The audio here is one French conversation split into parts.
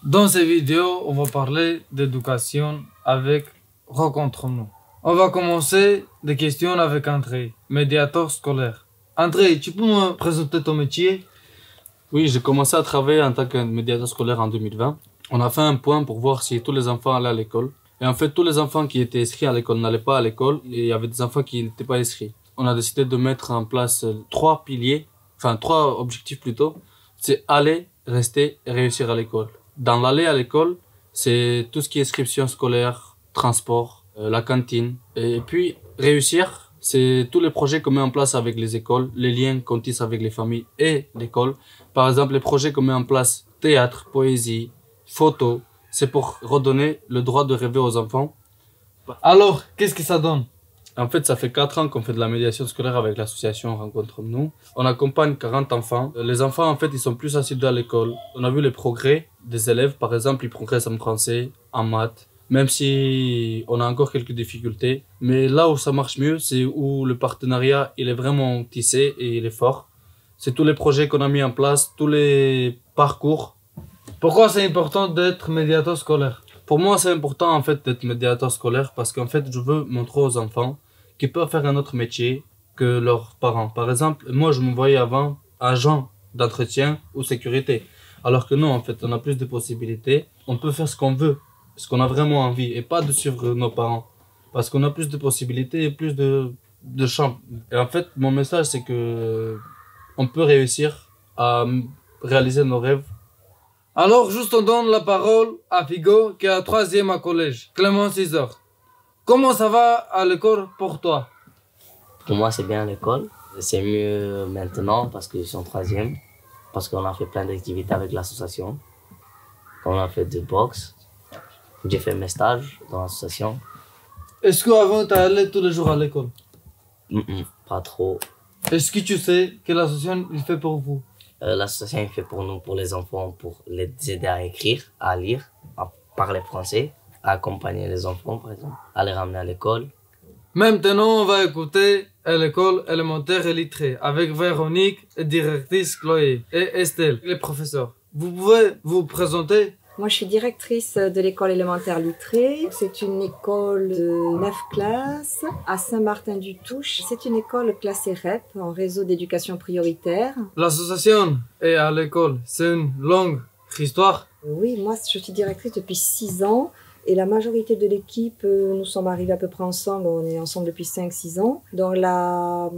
Dans cette vidéo, on va parler d'éducation avec Rencontrons-nous. On va commencer des questions avec André, médiateur scolaire. André, tu peux me présenter ton métier? Oui, j'ai commencé à travailler en tant que médiateur scolaire en 2020. On a fait un point pour voir si tous les enfants allaient à l'école. Et en fait, tous les enfants qui étaient inscrits à l'école n'allaient pas à l'école et il y avait des enfants qui n'étaient pas inscrits. On a décidé de mettre en place trois objectifs plutôt. C'est aller, rester et réussir à l'école. Dans l'aller à l'école, c'est tout ce qui est inscription scolaire, transport, la cantine. Et puis, réussir, c'est tous les projets qu'on met en place avec les écoles, les liens qu'on tisse avec les familles et l'école. Par exemple, les projets qu'on met en place, théâtre, poésie, photo, c'est pour redonner le droit de rêver aux enfants. Alors, qu'est-ce que ça donne? En fait, ça fait 4 ans qu'on fait de la médiation scolaire avec l'association Rencontrons-nous. On accompagne 40 enfants. Les enfants, en fait, ils sont plus assidus à l'école. On a vu les progrès des élèves. Par exemple, ils progressent en français, en maths, même si on a encore quelques difficultés. Mais là où ça marche mieux, c'est où le partenariat, il est vraiment tissé et il est fort. C'est tous les projets qu'on a mis en place, tous les parcours. Pourquoi c'est important d'être médiateur scolaire? Pour moi, c'est important, en fait, d'être médiateur scolaire parce qu'en fait, je veux montrer aux enfants qu'ils peuvent faire un autre métier que leurs parents. Par exemple, moi, je me voyais avant agent d'entretien ou sécurité. Alors que non, en fait, on a plus de possibilités. On peut faire ce qu'on veut, ce qu'on a vraiment envie et pas de suivre nos parents. Parce qu'on a plus de possibilités et plus de champs. Et en fait, mon message, c'est que on peut réussir à réaliser nos rêves. Alors, juste on donne la parole à Figo, qui est à 3e à collège, Clément 6h. Comment ça va à l'école pour toi? Pour moi, c'est bien à l'école. C'est mieux maintenant parce que je suis en 3e. Parce qu'on a fait plein d'activités avec l'association. On a fait de boxe. J'ai fait mes stages dans l'association. Est-ce qu'avant tu allais tous les jours à l'école? Pas trop. Est-ce que tu sais que l'association il fait pour vous? L'association est fait pour nous, pour les enfants, pour les aider à écrire, à lire, à parler français, à accompagner les enfants, par exemple, à les ramener à l'école. Maintenant, on va écouter à l'école élémentaire et littrée avec Véronique, directrice Chloé, et Estelle, les professeurs. Vous pouvez vous présenter? Moi, je suis directrice de l'école élémentaire Littré. C'est une école de 9 classes à Saint-Martin-du-Touche. C'est une école classée REP, en réseau d'éducation prioritaire. L'association est à l'école, c'est une longue histoire. Oui, moi, je suis directrice depuis 6 ans. Et la majorité de l'équipe, nous sommes arrivés à peu près ensemble. On est ensemble depuis 5-6 ans. Donc, la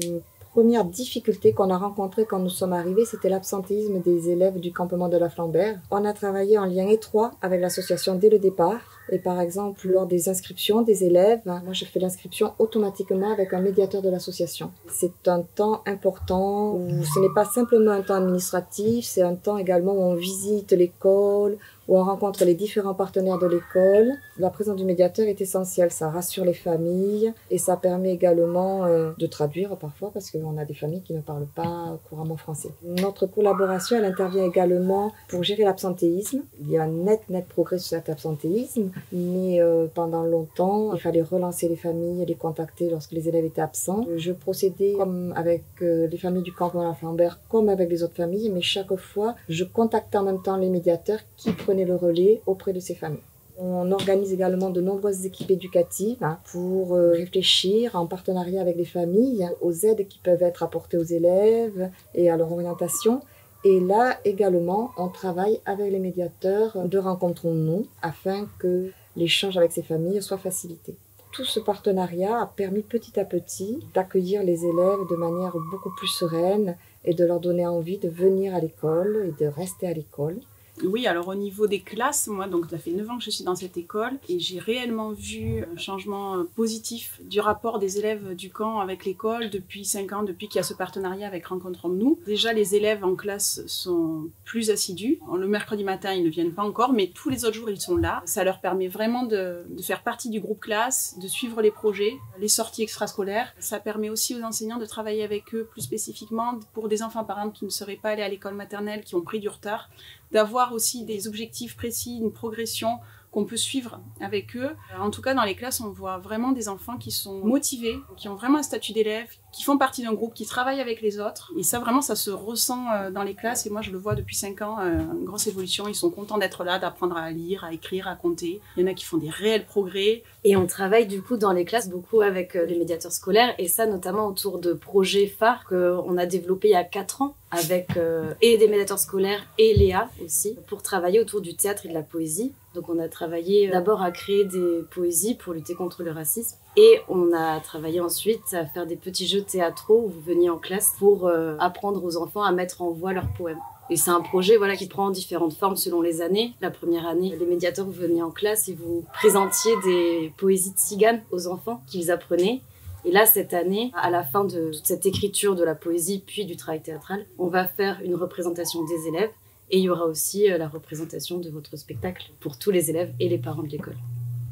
première difficulté qu'on a rencontrée quand nous sommes arrivés, c'était l'absentéisme des élèves du campement de la Flambert. On a travaillé en lien étroit avec l'association dès le départ. Et par exemple, lors des inscriptions des élèves, moi je fais l'inscription automatiquement avec un médiateur de l'association. C'est un temps important où ce n'est pas simplement un temps administratif, c'est un temps également où on visite l'école, où on rencontre les différents partenaires de l'école. La présence du médiateur est essentielle, ça rassure les familles et ça permet également de traduire parfois parce qu'on a des familles qui ne parlent pas couramment français. Notre collaboration, elle intervient également pour gérer l'absentéisme. Il y a un net progrès sur cet absentéisme, mais pendant longtemps, il fallait relancer les familles et les contacter lorsque les élèves étaient absents. Je procédais comme avec les familles du campement de la Flambert, comme avec les autres familles, mais chaque fois, je contactais en même temps les médiateurs qui prenaient le relais auprès de ces familles. On organise également de nombreuses équipes éducatives pour réfléchir en partenariat avec les familles aux aides qui peuvent être apportées aux élèves et à leur orientation. Et là également, on travaille avec les médiateurs de Rencontrons-nous afin que l'échange avec ces familles soit facilité. Tout ce partenariat a permis petit à petit d'accueillir les élèves de manière beaucoup plus sereine et de leur donner envie de venir à l'école et de rester à l'école. Oui, alors au niveau des classes, moi, donc ça fait 9 ans que je suis dans cette école et j'ai réellement vu un changement positif du rapport des élèves du camp avec l'école depuis 5 ans, depuis qu'il y a ce partenariat avec Rencontrons-nous. Déjà, les élèves en classe sont plus assidus. Le mercredi matin, ils ne viennent pas encore, mais tous les autres jours, ils sont là. Ça leur permet vraiment de faire partie du groupe classe, de suivre les projets, les sorties extrascolaires. Ça permet aussi aux enseignants de travailler avec eux plus spécifiquement pour des enfants, par exemple, qui ne seraient pas allés à l'école maternelle, qui ont pris du retard, d'avoir aussi des objectifs précis, une progression qu'on peut suivre avec eux. En tout cas, dans les classes, on voit vraiment des enfants qui sont motivés, qui ont vraiment un statut d'élève, qui font partie d'un groupe, qui travaillent avec les autres. Et ça, vraiment, ça se ressent dans les classes. Et moi, je le vois depuis 5 ans, une grosse évolution. Ils sont contents d'être là, d'apprendre à lire, à écrire, à compter. Il y en a qui font des réels progrès. Et on travaille du coup dans les classes beaucoup avec les médiateurs scolaires, et ça notamment autour de projets phares qu'on a développés il y a 4 ans avec et des médiateurs scolaires et Léa aussi, pour travailler autour du théâtre et de la poésie. Donc on a travaillé d'abord à créer des poésies pour lutter contre le racisme, et on a travaillé ensuite à faire des petits jeux théâtraux où vous veniez en classe pour apprendre aux enfants à mettre en voix leurs poèmes. Et c'est un projet qui prend différentes formes selon les années. La première année, les médiateurs, vous veniez en classe et vous présentiez des poésies de Tsigane aux enfants qu'ils apprenaient. Et là, cette année, à la fin de toute cette écriture de la poésie puis du travail théâtral, on va faire une représentation des élèves, et il y aura aussi la représentation de votre spectacle pour tous les élèves et les parents de l'école.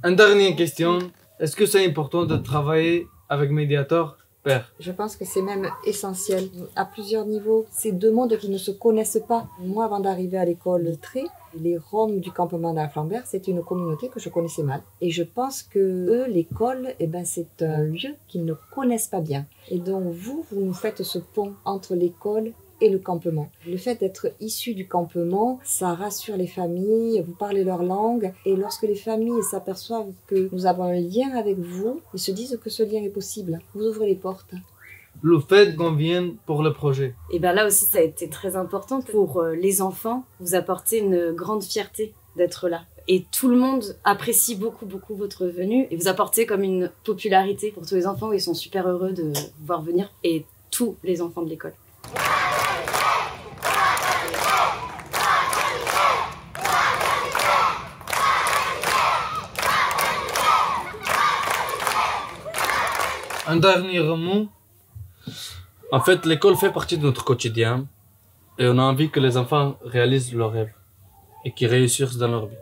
Une dernière question. Est-ce que c'est important de travailler avec médiateur père? Je pense que c'est même essentiel à plusieurs niveaux. C'est deux mondes qui ne se connaissent pas. Moi, avant d'arriver à l'école lettrée, les Roms du campement d'Arflambert, c'est une communauté que je connaissais mal. Et je pense que eux, l'école, c'est un lieu qu'ils ne connaissent pas bien. Et donc vous nous faites ce pont entre l'école et le campement. Le fait d'être issu du campement, ça rassure les familles, vous parlez leur langue, et lorsque les familles s'aperçoivent que nous avons un lien avec vous, ils se disent que ce lien est possible. Vous ouvrez les portes. Le fait qu'on vienne pour le projet. Et bien là aussi, ça a été très important pour les enfants. Vous apportez une grande fierté d'être là. Et tout le monde apprécie beaucoup, beaucoup votre venue, et vous apportez comme une popularité pour tous les enfants. Ils sont super heureux de vous voir venir, et tous les enfants de l'école. Un dernier mot. En fait, l'école fait partie de notre quotidien, et on a envie que les enfants réalisent leurs rêves et qu'ils réussissent dans leur vie.